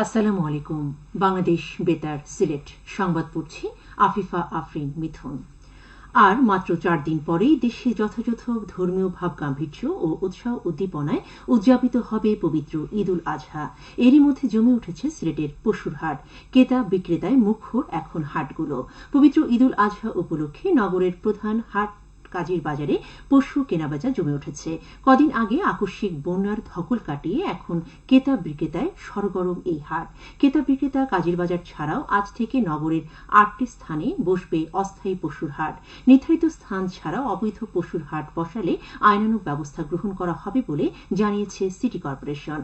আসসালামু আলাইকুম। বাংলাদেশ বেতার সিলেট সংবাদ পড়ছি আফিফা আফরিন মিথুন। আর মাত্র 4 দিন পরেই দেশে যথাযথ ধর্মীয় ভাব গাম্ভীর্য ও উৎসাহ উদ্দীপনায় উদযাপিত হবে পবিত্র ঈদ উল আজহা। এরই মধ্যে জমে উঠেছে সিলেটের পশুর হাট। ক্রেতা বিক্রেতায় মুখর এখন হাটগুলো। পবিত্র ঈদ উল আজহা উপলক্ষে নগরের প্রধান হাট কাজীর বাজারে পশু কেনাবেচা জমে উঠেছে। কদিন আগে আকস্মিক বন্যার ধকল কাটিয়ে এখন ক্রেতা বিক্রেতায় সরগরম এই হাট। ক্রেতা বিক্রেতা কাজীর বাজার ছাড়াও আজ থেকে নগরের 8টি স্থানে বসবে অস্থায়ী পশুর হাট। নির্ধারিত স্থান ছাড়াও অবৈধ পশুর হাট বসালে আইনানুগ ব্যবস্থা গ্রহণ করা হবে বলে জানিয়েছে সিটি কর্পোরেশন।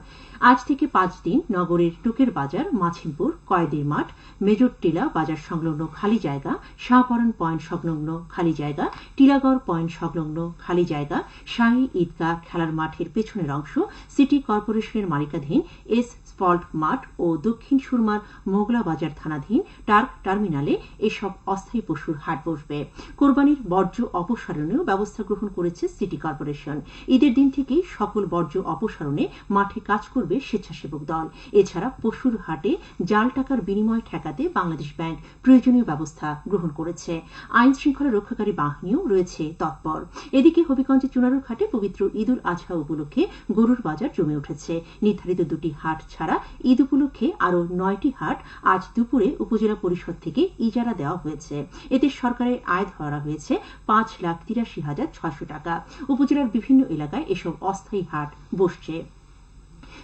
আজ থেকে 5 দিন নগরের টুকের বাজার, মাছিমপুর, কয়েদির মাঠ, মেজর টিলা বাজার সংলগ্ন খালি জায়গা, শাহপরান পয়েন্ট সংলগ্ন খালি জায়গা, টিলাগড় পয়েন্ট সংলগ্ন খালি জায়গা, শাহী ঈদগাহ খেলার মাঠের পেছনের অংশ, সিটি কর্পোরেশনের মালিকাধীন এস স্পল্ট মাঠ ও দক্ষিণ সুরমার মোগলা বাজার থানাধীন টার্ক টার্মিনালে এসব অস্থায়ী পশুর হাট বসবে। কোরবানির বর্জ্য অপসারণেও ব্যবস্থা গ্রহণ করেছে সিটি কর্পোরেশন। ঈদের দিন থেকেই সকল বর্জ্য অপসারণে মাঠে কাজ করবে স্বেচ্ছাসেবক দল। এছাড়া পশুর হাটে জাল টাকার বিনিময় ঠেকাতে বাংলাদেশ ব্যাংক প্রয়োজনীয় ব্যবস্থা গ্রহণ করেছে। আইন শৃঙ্খলা রক্ষাকারী বাহিনীও রয়েছে তৎপর। এদিকে হবিগঞ্জের চুনারুর ঘাটে পবিত্র ঈদ উল আজহা উপলক্ষে গরুর বাজার জমে উঠেছে। নির্ধারিত 2টি হাট ছাড়া ঈদ উপলক্ষে আরও 9টি হাট আজ দুপুরে উপজেলা পরিষদ থেকে ইজারা দেওয়া হয়েছে। এতে সরকারের আয় ধরা হয়েছে 5,83,600 টাকা। উপজেলার বিভিন্ন এলাকায় এসব অস্থায়ী হাট বসছে।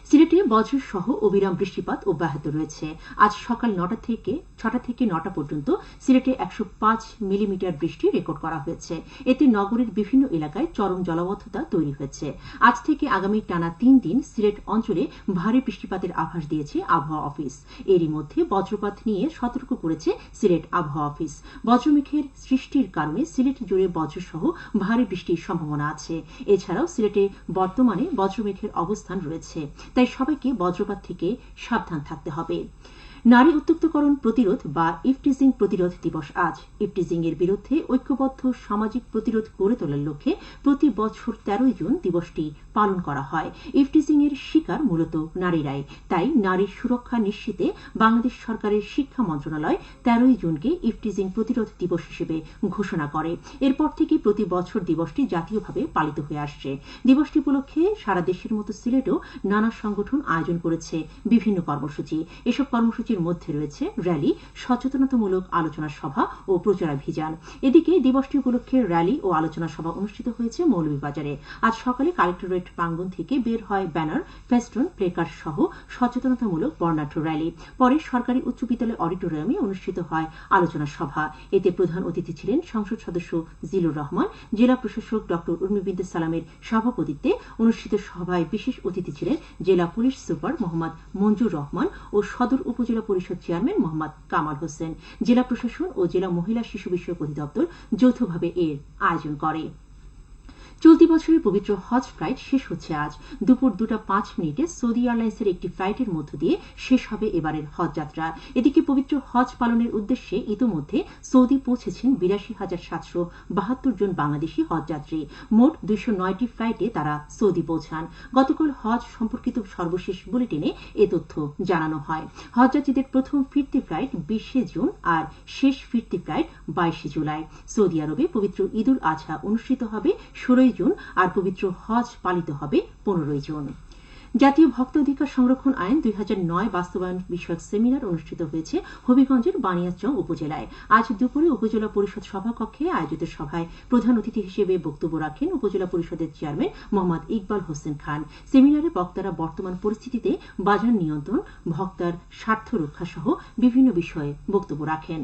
সিলেটে বজ্র সহ অবিরাম বৃষ্টিপাত অব্যাহত রয়েছে। আজ সকাল 6টা থেকে 9টা পর্যন্ত সিলেটে 105 মিলিমিটার বৃষ্টি রেকর্ড করা হয়েছে। এতে নগরের বিভিন্ন এলাকায় চরম জলাবদ্ধতা তৈরি হয়েছে। আজ থেকে আগামী টানা 3 দিন সিলেট অঞ্চলে ভারী বৃষ্টিপাতের আভাস দিয়েছে আবহাওয়া অফিস। এরই মধ্যে বজ্রপাত নিয়ে সতর্ক করেছে সিলেট আবহাওয়া অফিস। বজ্রমেঘের সৃষ্টির কারণে সিলেট জুড়ে বজ্রসহ ভারী বৃষ্টির সম্ভাবনা আছে। এছাড়াও সিলেটে বর্তমানে বজ্রমেঘের অবস্থান রয়েছে, তাই সবাইকে বজ্রপাত থেকে সাবধান থাকতে হবে। নারী উত্তক্তকরণ প্রতিরোধ বা ইফটিজিং প্রতিরোধ দিবস আজ। ইফটিজিং এর বিরুদ্ধে ঐক্যবদ্ধ সামাজিক প্রতিরোধ গড়ে তোলার লক্ষ্যে প্রতি বছর 13 জুন দিবসটি পালন করা হয়। ইফটিজিং এর শিকার মূলত নারীরাই, তাই নারীর সুরক্ষা নিশ্চিতে বাংলাদেশ সরকারের শিক্ষা মন্ত্রণালয় 13 জুনকে ইফটিজিং প্রতিরোধ দিবস হিসেবে ঘোষণা করে। এরপর থেকে প্রতি বছর দিবসটি জাতীয়ভাবে পালিত হয়ে আসছে। দিবসটি উপলক্ষে সারা দেশের মতো সিলেটেও নানা সংগঠন আয়োজন করেছে বিভিন্ন কর্মসূচি। এসব কর্মসূচির মধ্যে রয়েছে র্যালি, সচেতনতামূলক আলোচনা সভা ও প্রচারাভিযান। এদিকে দিবসটি উপলক্ষে র্যালি ও আলোচনা সভা অনুষ্ঠিত হয়েছে মৌলভীবাজারে। আজ সকালে কালেক্টরেট প্রাঙ্গণ থেকে বের হয় ব্যানার, ফেস্টুন, প্লেকার্ড সহ সচেতনতামূলক বর্ণাঢ্য র্যালি। পরে সরকারি উচ্চ বিদ্যালয় অডিটোরিয়ামে অনুষ্ঠিত হয় আলোচনা সভা। এতে প্রধান অতিথি ছিলেন সংসদ সদস্য জিলুর রহমান। জেলা প্রশাসক ড উর্মি বিনতে সালামের সভাপতিত্বে অনুষ্ঠিত সভায় বিশেষ অতিথি ছিলেন জেলা পুলিশ সুপার মোহাম্মদ মঞ্জুর রহমান ও সদর উপজেলা পরিষদ চেয়ারম্যান মোহাম্মদ কামাল হোসেন। জেলা প্রশাসন ও জেলা মহিলা শিশু বিষয়ক অধিদপ্তর যৌথভাবে এর আয়োজন করে। চলতি বছরের পবিত্র হজ ফ্লাইট শেষ হচ্ছে আজ। দুপুর 2টা 5 মিনিটে সৌদি এয়ারলাইন্সের একটি ফ্লাইটের মধ্য দিয়ে শেষ হবে এবারের হজ যাত্রা। এদিকে পবিত্র হজ পালনের উদ্দেশ্যে ইতোমধ্যে সৌদি পৌঁছেছেন 82,772 জন বাংলাদেশি হজযাত্রী। মোট 209টি ফ্লাইটে তারা সৌদি পৌঁছান। গতকাল হজ সম্পর্কিত সর্বশেষ বুলেটিনে এ তথ্য জানানো হয়। হজযাত্রীদের প্রথম ফিরতি ফ্লাইট 20 জুন আর শেষ ফিরতি ফ্লাইট 22 জুলাই। সৌদি আরবে পবিত্র ঈদ উল আজহা অনুষ্ঠিত হবে 16 জুন আর পবিত্র হজ পালিত হবে 15 জুন। জাতীয় ভোক্তা অধিকার সংরক্ষণ আইন 2009 বাস্তবায়ন বিষয়ক সেমিনার অনুষ্ঠিত হয়েছে হবিগঞ্জের বানিয়াচং উপজেলায়। আজ দুপুরে উপজেলা পরিষদ সভাকক্ষে আয়োজিত সভায় প্রধান অতিথি হিসেবে বক্তব্য রাখেন উপজেলা পরিষদের চেয়ারম্যান মোহাম্মদ ইকবাল হোসেন খান। সেমিনারে বক্তারা বর্তমান পরিস্থিতিতে বাজার নিয়ন্ত্রণ, ভোক্তার স্বার্থ রক্ষা সহ বিভিন্ন বিষয়ে বক্তব্য রাখেন।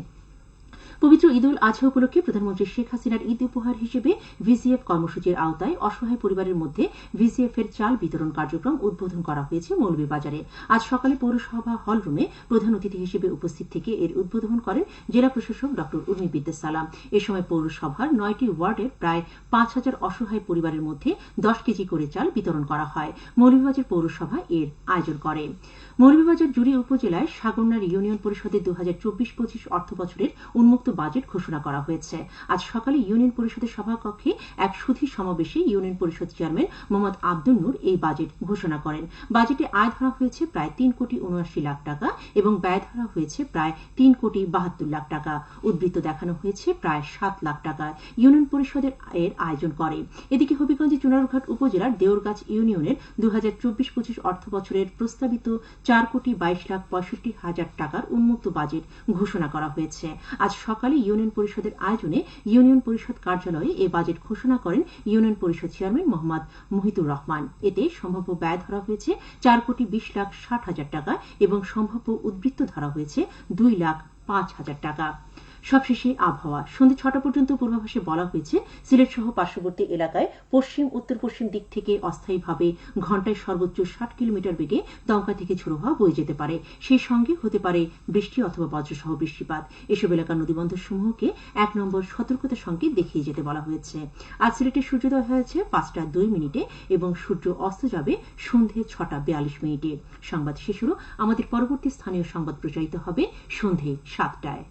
পবিত্র ঈদ উল আজহা উপলক্ষে প্রধানমন্ত্রী শেখ হাসিনার ঈদ উপহার হিসেবে ভিজিএফ কর্মসূচির আওতায় অসহায় পরিবারের মধ্যে ভিজিএফ এর চাল বিতরণ কার্যক্রম উদ্বোধন করা হয়েছে মৌলভীবাজারে। আজ সকালে পৌরসভা হল রুমে প্রধান অতিথি হিসেবে উপস্থিত থেকে এর উদ্বোধন করেন জেলা প্রশাসক ড উর্মি বিনতে সালাম। এ সময় পৌরসভার 9টি ওয়ার্ডের প্রায় 5,000 অসহায় পরিবারের মধ্যে 10 কেজি করে চাল বিতরণ করা হয়। মৌলভীবাজার পৌরসভা এর আয়োজন করে। মৌলভীবাজার জুড়ি উপজেলায় সাগরনার ইউনিয়ন পরিষদের 2024-25 অর্থ বছরের উন্মুক্ত বাজেট ঘোষণা করা হয়েছে। আজ সকালে ইউনিয়ন পরিষদের সভাকক্ষে এক সুধী সমাবেশে ইউনিয়ন পরিষদ চেয়ারম্যান মোহাম্মদ আব্দুল নূর এই বাজেট ঘোষণা করেন। বাজেটে আয় ধরা হয়েছে প্রায় 3,79,00,000 টাকা এবং ব্যয় ধরা হয়েছে প্রায় 3,72,00,000 টাকা। উদ্বৃত্ত দেখানো হয়েছে প্রায় 7 লাখ টাকা। ইউনিয়ন পরিষদের এর আয়োজন করে। এদিকে হবিগঞ্জের চুনারুঘাট উপজেলার দেওরগাছ ইউনিয়নের 2024-25 অর্থ বছরের প্রস্তাবিত 4,22,65,000 টাকার উন্মুক্ত বাজেট ঘোষণা করা হয়েছে। আজ সকালে ইউনিয়ন পরিষদের আয়োজনে ইউনিয়ন পরিষদ কার্যালয়ে এ বাজেট ঘোষণা করেন ইউনিয়ন পরিষদ চেয়ারম্যান মোহাম্মদ মুহিতুর রহমান। এতে সম্ভাব্য ব্যয় ধরা হয়েছে 4,20,60,000 টাকা এবং সম্ভাব্য উদ্বৃত্ত ধরা হয়েছে 2,05,000 টাকা। সবশেষে আবহাওয়া। সন্ধ্যে 6টা পর্যন্ত পূর্বাভাসে বলা হয়েছে সিলেট সহ পার্শ্ববর্তী এলাকায় পশ্চিম উত্তর পশ্চিম দিক থেকে অস্থায়ীভাবে ঘণ্টায় সর্বোচ্চ 60 কিলোমিটার বেগে দমকা থেকে ঝোড়ো হাওয়া বয়ে যেতে পারে। সেই সঙ্গে হতে পারে বৃষ্টি অথবা বজ্রসহ বৃষ্টিপাত। এসব এলাকার নদীবন্দর সমূহকে 1 নম্বর সতর্কতা সংকেত দেখিয়ে যেতে বলা হয়েছে। আজ সিলেটে সূর্যোদয় হয়েছে 5:02 এবং সূর্য অস্ত যাবে সন্ধ্যে 6:42। সংবাদ শেষ হলো। আমাদের পরবর্তী স্থানীয় সংবাদ প্রচারিত হবে সন্ধ্যে 7টায়।